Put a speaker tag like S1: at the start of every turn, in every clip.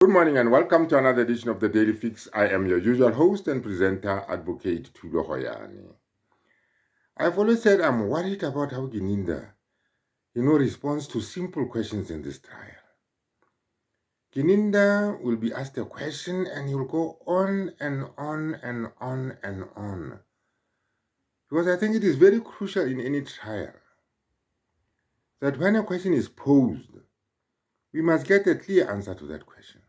S1: Good morning and welcome to another edition of the Daily Fix. I am your usual host and presenter, Advocate Tulo Hoyani. I've always said I'm worried about how Gininda, responds to simple questions in this trial. Gininda will be asked a question and he'll go on and on and on and on. Because I think it is very crucial in any trial that when a question is posed, we must get a clear answer to that question.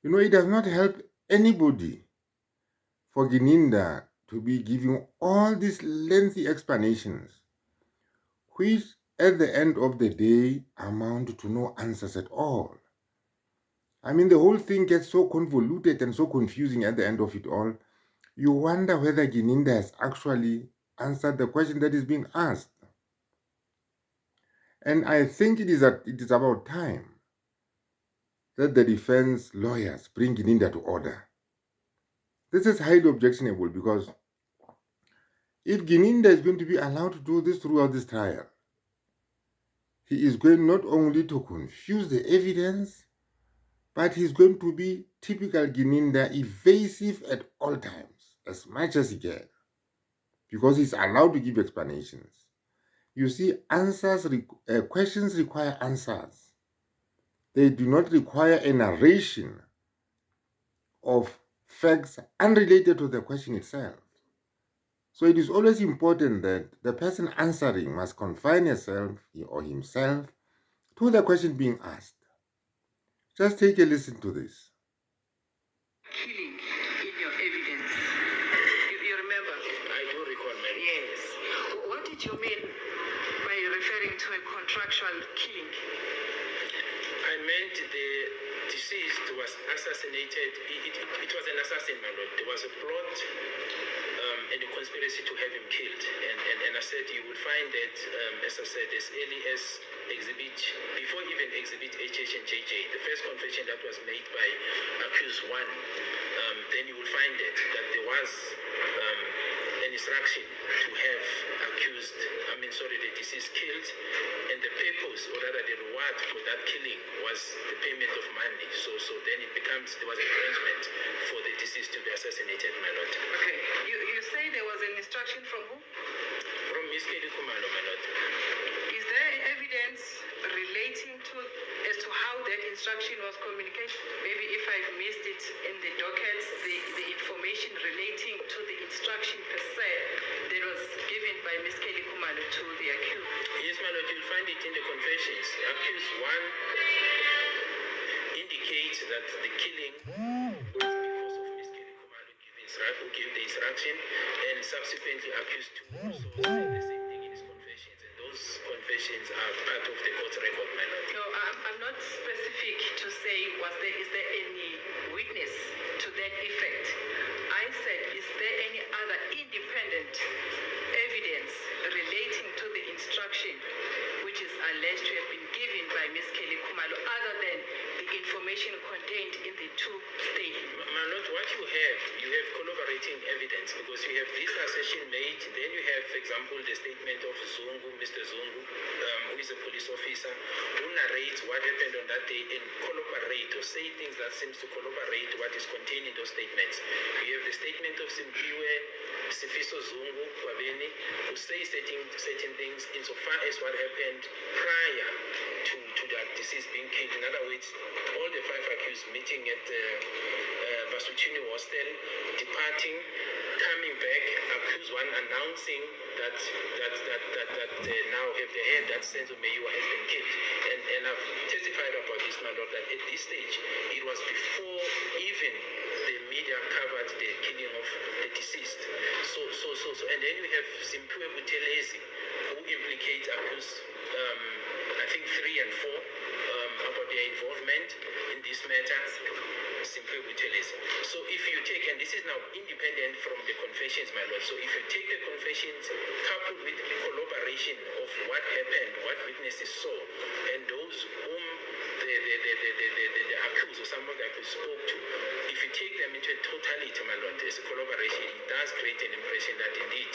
S1: It does not help anybody for Gininda to be giving all these lengthy explanations, which at the end of the day amount to no answers at all. I mean, the whole thing gets so convoluted and so confusing at the end of it all. You wonder whether Gininda has actually answered the question that is being asked. And I think it is about time that the defense lawyers bring Gininda to order. This is highly objectionable because if Gininda is going to be allowed to do this throughout this trial, he is going not only to confuse the evidence, but he's going to be typical Gininda, evasive at all times, as much as he can, because he's allowed to give explanations. You see, questions require answers. They do not require a narration of facts unrelated to the question itself. So it is always important that the person answering must confine herself or himself to the question being asked. Just take a listen to this.
S2: Killing in your evidence. You remember?
S3: I do recall, ma'am.
S2: Yes. What did you mean by referring to a contractual killing?
S3: I meant the deceased was assassinated. It was an assassin, my lord. There was a plot and a conspiracy to have him killed. And I said you would find that, as I said, as early as before even exhibit HH and JJ, the first confession that was made by accused one, then you will find that there was an instruction to have the deceased killed, and the purpose, or rather the reward for that killing, was the payment of money. So then there was an arrangement for the deceased to be assassinated, my lord.
S2: Okay. You say there was an instruction from who?
S3: From Miss Kelly Kumalo, my lord.
S2: Is there evidence relating as to how that instruction was communicated? Maybe if I've missed it in the dockets, the information relating to the instruction per se that was given by Miss Kelly Kumalo to the accused.
S3: Yes, my lord, you'll find it in the confessions. Accused one indicates that the killing was because of Miss Kelly Kumalo who gave the instruction, and subsequently accused two also said the same thing in his confessions, and those confessions are part of the court record, my lord.
S2: No, I'm not specific to say is there any witness to that effect. I said, is there any other independent evidence relating to the instruction which is alleged to have been given by Ms. Kelly Kumalo other than the information contained in the two statements?
S3: My lord, what you have corroborating evidence, because you have this assertion made, then you have, for example, the statement of Zungu, Mr. Zungu, who is a police officer, who narrates what happened on that day and corroborate or say things that seems to corroborate what is contained in those statements. You have the statement of Simpiwe Sifiso Zungu Wabeni, who says certain things insofar as what happened prior to that deceased being killed. In other words, all the five accused meeting at Basuchini Hostel, departing, coming back, accused one announcing that now have they heard that Senzo Meyiwa has been killed. And I've testified about this, my lord, that at this stage, it was before even the media covered the killing of the deceased. And then we have Simpiwe Butelezi, who implicates accused, I think 3 and 4, about their involvement in this matter. Simpiwe Butelezi. So if you take, and this is now independent from the confessions, my lord, so if you take the confessions coupled with the corroboration of what happened, what witnesses saw, and those whom the accused or some of the accused spoke to, if you take them into a totality, my lord, as a collaboration, it does create an impression that indeed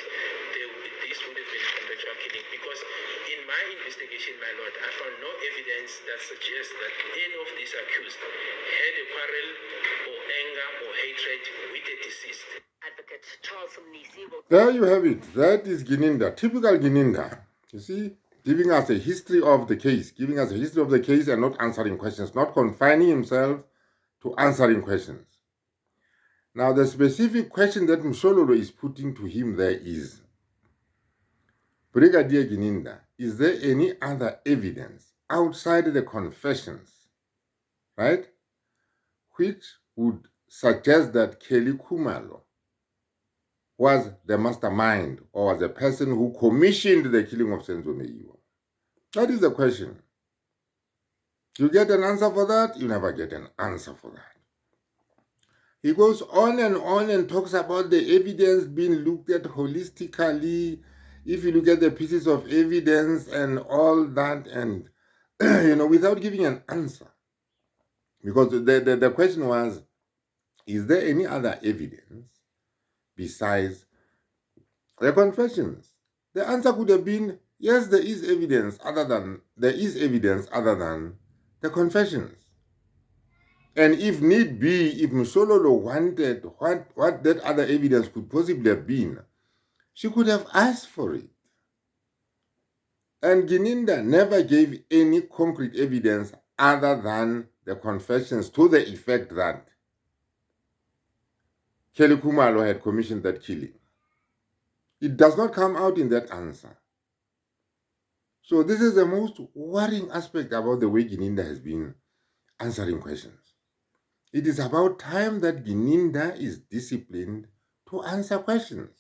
S3: this would have been conventional killing, because in my investigation, my lord, I found no evidence that suggests that any of these accused had a quarrel or anger or hatred with the deceased.
S2: Advocate Charles Mnisi will...
S1: There you have it. That is Gininda, typical Gininda. You see, giving us a history of the case, and not answering questions, not confining himself to answering questions. Now, the specific question that Mshololo is putting to him there is, Brigadier Gininda, is there any other evidence outside the confessions, right, which would suggest that Kelly Kumalo was the mastermind or was the person who commissioned the killing of Senzo Meiwa? That is the question. You get an answer for that? You never get an answer for that. He goes on and talks about the evidence being looked at holistically. If you look at the pieces of evidence and all that, and without giving an answer. Because the question was, is there any other evidence besides the confessions? The answer could have been, yes, there is evidence other than the confessions. And if need be, if Msololo wanted what that other evidence could possibly have been, she could have asked for it. And Gininda never gave any concrete evidence other than the confessions to the effect that Kelly Kumalo had commissioned that killing. It does not come out in that answer. So this is the most worrying aspect about the way Gininda has been answering questions. It is about time that Gininda is disciplined to answer questions.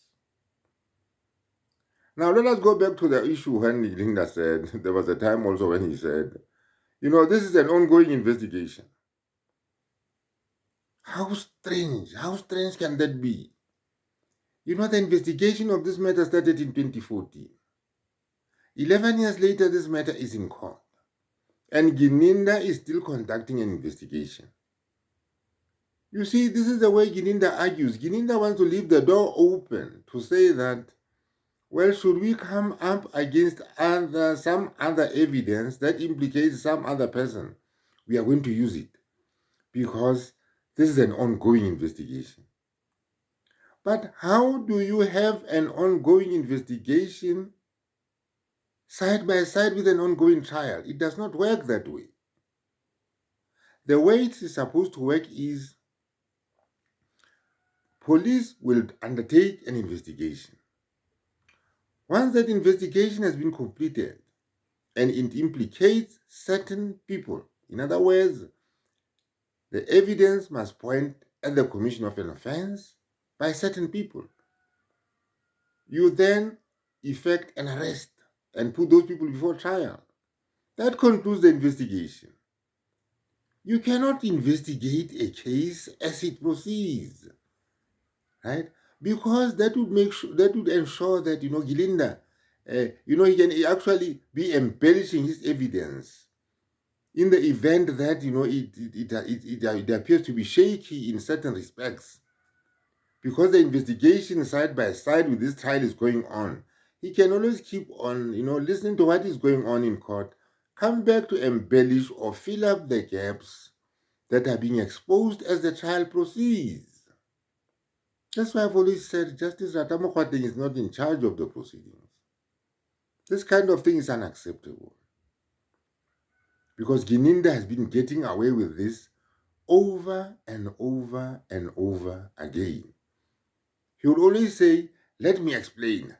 S1: Now let us go back to the issue when Gininda said, there was a time also when he said, this is an ongoing investigation. How strange can that be? The investigation of this matter started in 2014. 11 years later, this matter is in court. And Gininda is still conducting an investigation. You see, this is the way Gininda argues. Gininda wants to leave the door open to say that, well, should we come up against some other evidence that implicates some other person, we are going to use it because this is an ongoing investigation. But how do you have an ongoing investigation side by side with an ongoing trial? It does not work that way. The way it is supposed to work is police will undertake an investigation. Once that investigation has been completed and it implicates certain people, in other words, the evidence must point at the commission of an offense by certain people, you then effect an arrest and put those people before trial. That concludes the investigation. You cannot investigate a case as it proceeds, right? Because that would ensure that Gilinda, he can actually be embellishing his evidence in the event that it appears to be shaky in certain respects. Because the investigation side by side with this trial is going on, he can always keep on, listening to what is going on in court, come back to embellish or fill up the gaps that are being exposed as the trial proceeds. That's why I've always said Justice Ratamokwate is not in charge of the proceedings. This kind of thing is unacceptable. Because Gininda has been getting away with this over and over and over again. He would always say, let me explain.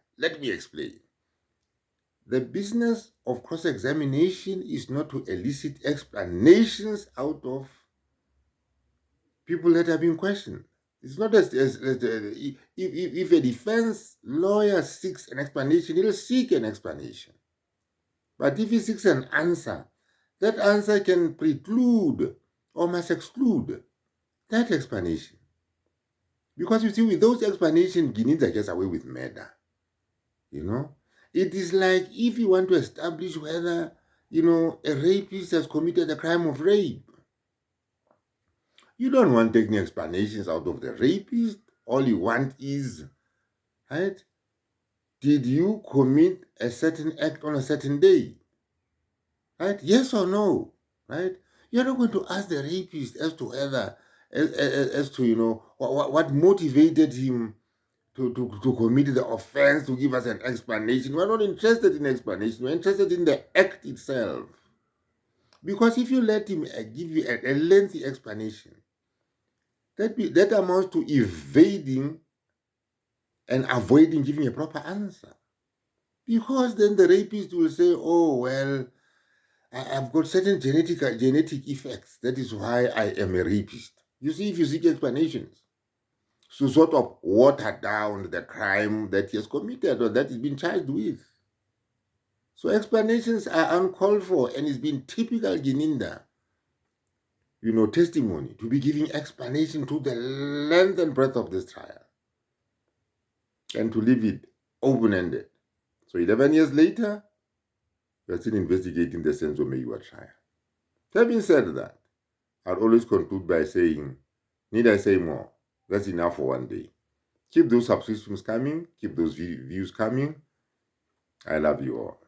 S1: The business of cross-examination is not to elicit explanations out of people that are being questioned. It's not as if a defense lawyer seeks an explanation, he'll seek an explanation. But if he seeks an answer, that answer can preclude or must exclude that explanation. Because you see, with those explanations, Gininda gets away with murder. It is like if you want to establish whether, a rapist has committed a crime of rape. You don't want taking explanations out of the rapist. All you want is, right, did you commit a certain act on a certain day? Right? Yes or no? Right? You're not going to ask the rapist as to whether, as to, what motivated him to commit the offense, to give us an explanation. We're not interested in explanation. We're interested in the act itself. Because if you let him give you a lengthy explanation, that amounts to evading and avoiding giving a proper answer. Because then the rapist will say, oh, well, I've got certain genetic effects. That is why I am a rapist. You see, if you seek explanations, to sort of water down the crime that he has committed or that he's been charged with. So explanations are uncalled for, and it's been typical Gininda, testimony, to be giving explanation to the length and breadth of this trial and to leave it open-ended. So 11 years later, we are still investigating the Senzo Meyiwa trial. Having said that, I'll always conclude by saying, need I say more? That's enough for one day. Keep those subscriptions coming. Keep those views coming. I love you all.